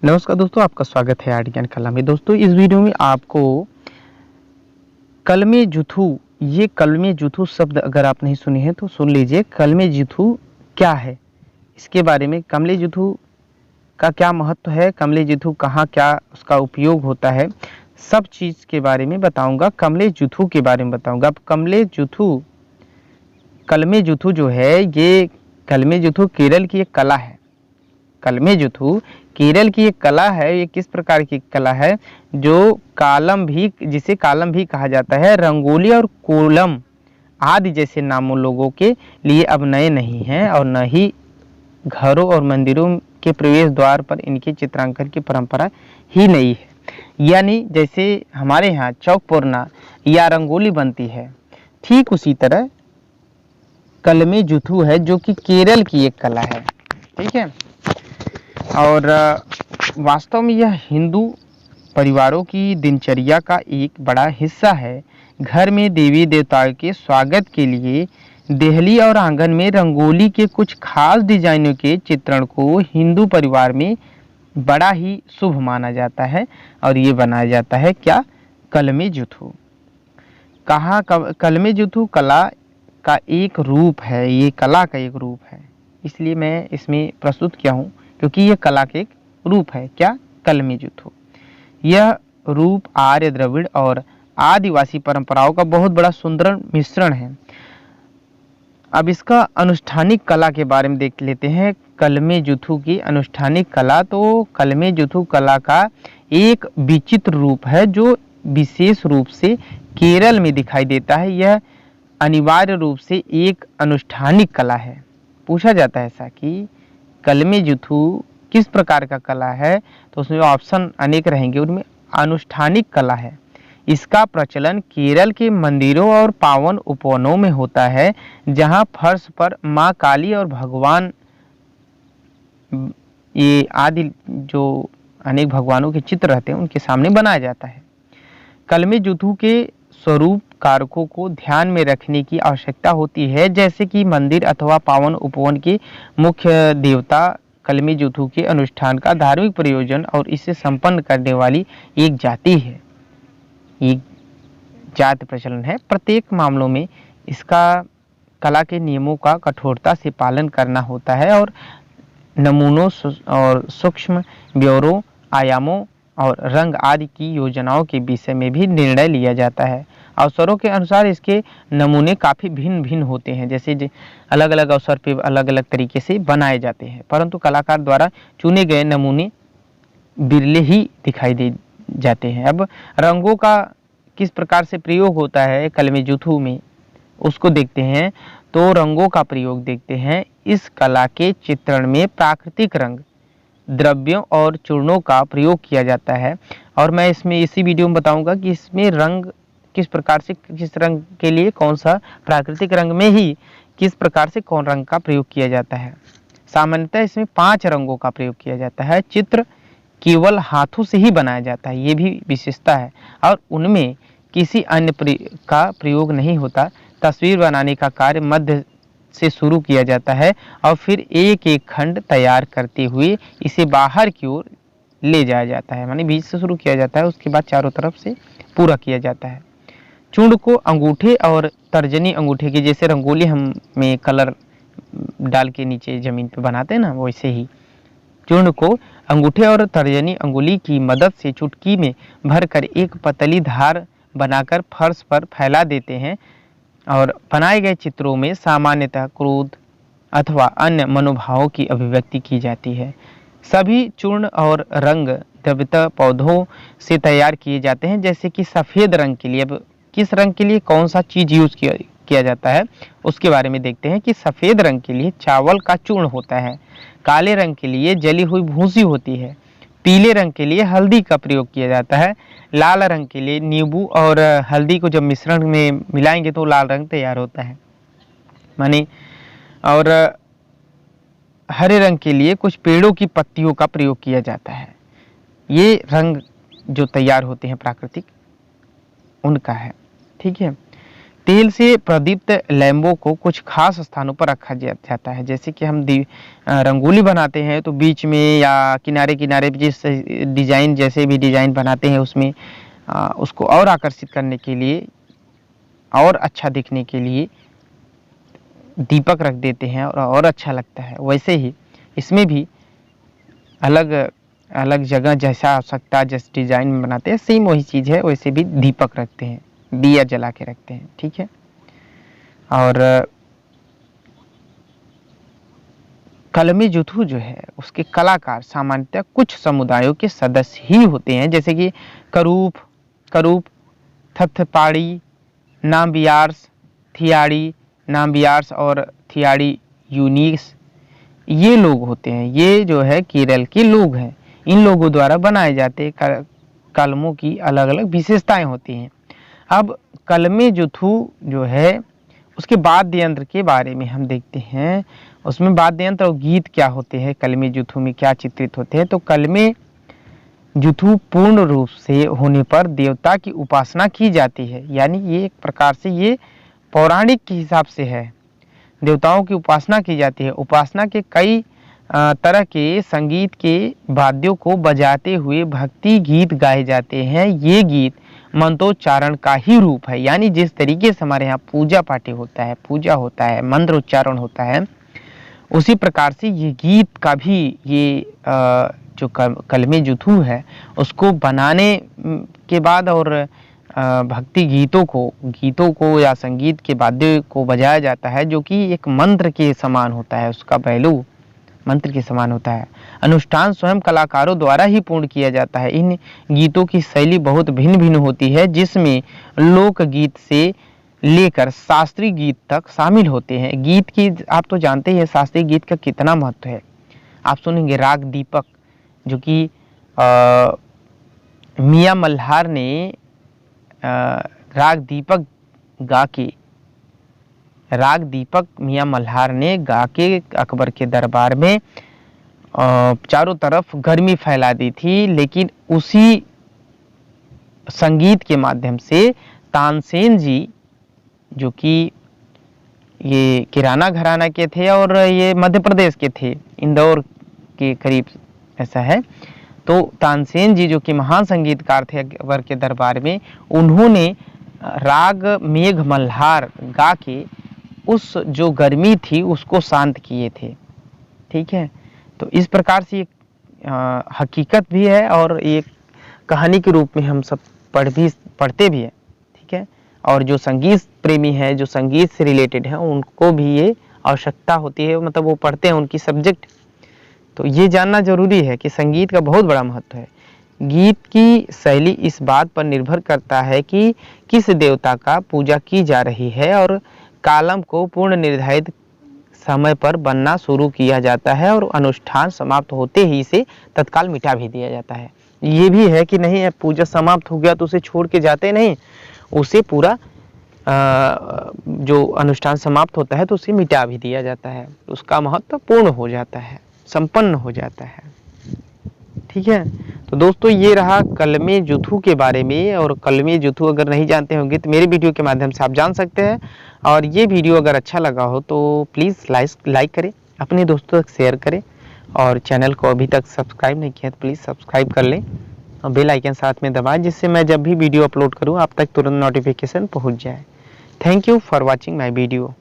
नमस्कार दोस्तों, आपका स्वागत है आर्ट ज्ञान कला में। दोस्तों, इस वीडियो में आपको कलमे जुथू, ये कलमे जुथू शब्द अगर आप नहीं सुने हैं तो सुन लीजिए। कलमे जुथू क्या है, इसके बारे में, कमले जुथू का क्या महत्व है, कमले जुथू कहाँ क्या उसका उपयोग होता है, सब चीज़ के बारे में बताऊंगा। कमले जुथू के बारे में बताऊंगा। अब कलमे जुथू जो है, ये कलमे जुथू केरल की एक कला है। कलमे जुथू केरल की एक कला है। ये किस प्रकार की कला है, जो जिसे कालम भी कहा जाता है। रंगोली और कोलम आदि जैसे नामों लोगों के लिए अब नए नहीं हैं और न ही घरों और मंदिरों के प्रवेश द्वार पर इनके चित्रांकन की परंपरा ही नहीं है। यानी जैसे हमारे यहाँ चौक पूर्णा या रंगोली बनती है, ठीक उसी तरह कलमे जुथू है, जो कि केरल की एक कला है। ठीक है। और वास्तव में यह हिंदू परिवारों की दिनचर्या का एक बड़ा हिस्सा है। घर में देवी देवताओं के स्वागत के लिए देहली और आंगन में रंगोली के कुछ खास डिजाइनों के चित्रण को हिंदू परिवार में बड़ा ही शुभ माना जाता है और ये बनाया जाता है क्या, कलमे जुथू। कहाँ कलमे जुथू कला का एक रूप है, ये कला का एक रूप है, इसलिए मैं इसमें प्रस्तुत किया हूँ, क्योंकि यह कला के एक रूप है। क्या, कलमे जुथू। यह रूप आर्य, द्रविड़ और आदिवासी परंपराओं का बहुत बड़ा सुंदर मिश्रण है। अब इसका अनुष्ठानिक कला के बारे में देख लेते हैं। कलमे जुथू की अनुष्ठानिक कला, तो कलमे जुथू कला का एक विचित्र रूप है जो विशेष रूप से केरल में दिखाई देता है। यह अनिवार्य रूप से एक अनुष्ठानिक कला है। पूछा जाता है ऐसा कि कलमे जुथू किस प्रकार का कला है, तो उसमें ऑप्शन अनेक रहेंगे, उनमें अनुष्ठानिक कला है। इसका प्रचलन केरल के मंदिरों और पावन उपवनों में होता है, जहां फर्श पर माँ काली और भगवान, ये आदि जो अनेक भगवानों के चित्र रहते हैं, उनके सामने बनाया जाता है। कलमे जुथू के स्वरूप कारकों को ध्यान में रखने की आवश्यकता होती है, जैसे कि मंदिर अथवा पावन उपवन के मुख्य देवता कलमे जुथू के अनुष्ठान का धार्मिक प्रयोजन और इसे संपन्न करने वाली एक जाति है, एक जाति प्रचलन है। प्रत्येक मामलों में इसका कला के नियमों का कठोरता से पालन करना होता है और नमूनों और सूक्ष्म ब्यौरों, आयामों और रंग आदि की योजनाओं के विषय में भी निर्णय लिया जाता है। अवसरों के अनुसार इसके नमूने काफ़ी भिन्न भिन्न होते हैं, जैसे अलग अलग अवसर पे अलग अलग तरीके से बनाए जाते हैं, परंतु कलाकार द्वारा चुने गए नमूने बिरले ही दिखाई दे जाते हैं। अब रंगों का किस प्रकार से प्रयोग होता है कलमे जुथू में, उसको देखते हैं। तो रंगों का प्रयोग देखते हैं। इस कला के चित्रण में प्राकृतिक रंग, द्रव्यों और चूर्णों का प्रयोग किया जाता है, और मैं इसमें इसी वीडियो में बताऊंगा कि इसमें रंग किस प्रकार से, किस रंग के लिए कौन सा, प्राकृतिक रंग में ही किस प्रकार से कौन रंग का प्रयोग किया जाता है। सामान्यतः इसमें 5 रंगों का प्रयोग किया जाता है। चित्र केवल हाथों से ही बनाया जाता है, ये भी विशेषता है, और उनमें किसी अन्य का प्रयोग नहीं होता। तस्वीर बनाने का कार्य मध्य से शुरू किया जाता है और फिर एक एक खंड तैयार करते हुए इसे बाहर की ओर ले जाया जाता है, माने बीच से शुरू किया जाता है, उसके बाद चारों तरफ से पूरा किया जाता है। चूर्ण को अंगूठे और तर्जनी अंगूठे की, जैसे रंगोली हम में कलर डाल के नीचे जमीन पे बनाते हैं ना, वैसे ही चूर्ण को अंगूठे और तर्जनी अंगुली की मदद से चुटकी में भरकर एक पतली धार बनाकर फर्श पर फैला देते हैं, और बनाए गए चित्रों में सामान्यतः क्रोध अथवा अन्य मनोभावों की अभिव्यक्ति की जाती है। सभी चूर्ण और रंग द्रव्यतः पौधों से तैयार किए जाते हैं, जैसे कि सफ़ेद रंग के लिए, अब किस रंग के लिए कौन सा चीज़ यूज़ किया जाता है उसके बारे में देखते हैं कि सफ़ेद रंग के लिए चावल का चूर्ण होता है, काले रंग के लिए जली हुई भूसी होती है, पीले रंग के लिए हल्दी का प्रयोग किया जाता है, लाल रंग के लिए नींबू और हल्दी को जब मिश्रण में मिलाएंगे तो लाल रंग तैयार होता है, माने, और हरे रंग के लिए कुछ पेड़ों की पत्तियों का प्रयोग किया जाता है। ये रंग जो तैयार होते हैं प्राकृतिक, उनका है। ठीक है। तेल से प्रदीप्त लैम्बो को कुछ खास स्थानों पर रखा जाता है। जैसे कि हम रंगोली बनाते हैं तो बीच में या किनारे किनारे जिस डिजाइन, जैसे भी डिजाइन बनाते हैं उसमें उसको और आकर्षित करने के लिए और अच्छा दिखने के लिए दीपक रख देते हैं और अच्छा लगता है। वैसे ही इसमें भी अलग अलग जगह जैसा आवश्यकता, जैसे डिजाइन में बनाते हैं सेम वही चीज़ है, वैसे भी दीपक रखते हैं, दिया जला के रखते हैं। ठीक है। और कलमी जुथू जो है उसके कलाकार सामान्यतः कुछ समुदायों के सदस्य ही होते हैं, जैसे कि करूप, थपथपाड़ी, नाम्बियार्स, नाम्बियार्स और थियाड़ी यूनिक्स, ये लोग होते हैं। ये जो है केरल के लोग हैं। इन लोगों द्वारा बनाए जाते कलमों की अलग अलग विशेषताएं होती हैं। अब कलमे जुथू जो है उसके वाद्य यंत्र के बारे में हम देखते हैं। उसमें वाद्य यंत्र और गीत क्या होते हैं, कलमे जुथू में क्या चित्रित होते हैं। तो कलमे जुथू पूर्ण रूप से होने पर देवता की उपासना की जाती है, यानी ये एक प्रकार से ये पौराणिक के हिसाब से है, देवताओं की उपासना की जाती है। उपासना के कई तरह के संगीत के वाद्यों को बजाते हुए भक्ति गीत गाए जाते हैं। ये गीत मंत्रोच्चारण का ही रूप है, यानी जिस तरीके से हमारे यहाँ पूजा पाठ होता है, पूजा होता है, मंत्र उच्चारण होता है, उसी प्रकार से ये गीत का भी ये जो कलमे जुथू है उसको बनाने के बाद और भक्ति गीतों को या संगीत के वाद्य को बजाया जाता है, जो कि एक मंत्र के समान होता है, उसका पहलू मंत्र के समान होता है। अनुष्ठान स्वयं कलाकारों द्वारा ही पूर्ण किया जाता है। इन गीतों की शैली बहुत भिन्न भिन्न होती है, जिसमें लोक गीत से लेकर शास्त्रीय गीत तक शामिल होते हैं। गीत की आप तो जानते हैं शास्त्रीय गीत का कितना महत्व है। आप सुनेंगे राग दीपक, जो कि मियां मल्हार ने राग दीपक मियां मल्हार ने गा के अकबर के दरबार में चारों तरफ गर्मी फैला दी थी। लेकिन उसी संगीत के माध्यम से तानसेन जी, जो कि ये किराना घराना के थे और ये मध्य प्रदेश के थे, इंदौर के करीब ऐसा है, तो तानसेन जी जो कि महान संगीतकार थे अकबर के दरबार में, उन्होंने राग मेघ मल्हार गा के उस जो गर्मी थी उसको शांत किए थे। ठीक है। तो इस प्रकार से एक हकीकत भी है और एक कहानी के रूप में हम सब पढ़ते भी है। ठीक है। और जो संगीत प्रेमी है, जो संगीत से रिलेटेड है, उनको भी ये आवश्यकता होती है, मतलब वो पढ़ते हैं, उनकी सब्जेक्ट। तो ये जानना जरूरी है कि संगीत का बहुत बड़ा महत्व है। गीत की शैली इस बात पर निर्भर करता है कि किस देवता का पूजा की जा रही है और कालम को पूर्ण निर्धारित समय पर बनना शुरू किया जाता है और अनुष्ठान समाप्त होते ही इसे तत्काल मिटा भी दिया जाता है। ये भी है कि नहीं, पूजा समाप्त हो गया तो उसे छोड़ के जाते नहीं, उसे पूरा जो अनुष्ठान समाप्त होता है तो उसे मिटा भी दिया जाता है, उसका महत्व पूर्ण हो जाता है, संपन्न हो जाता है। ठीक है। तो दोस्तों ये रहा कलमे जुथू के बारे में। और कलमे जुथू अगर नहीं जानते होंगे तो मेरे वीडियो के माध्यम से आप जान सकते हैं। और ये वीडियो अगर अच्छा लगा हो तो प्लीज़ लाइक करें, अपने दोस्तों तक शेयर करें, और चैनल को अभी तक सब्सक्राइब नहीं किया तो प्लीज़ सब्सक्राइब कर लें और बेल आइकन साथ में दबाएं, जिससे मैं जब भी वीडियो अपलोड करूँ आप तक तुरंत नोटिफिकेशन पहुँच जाए। Thank you for watching my video.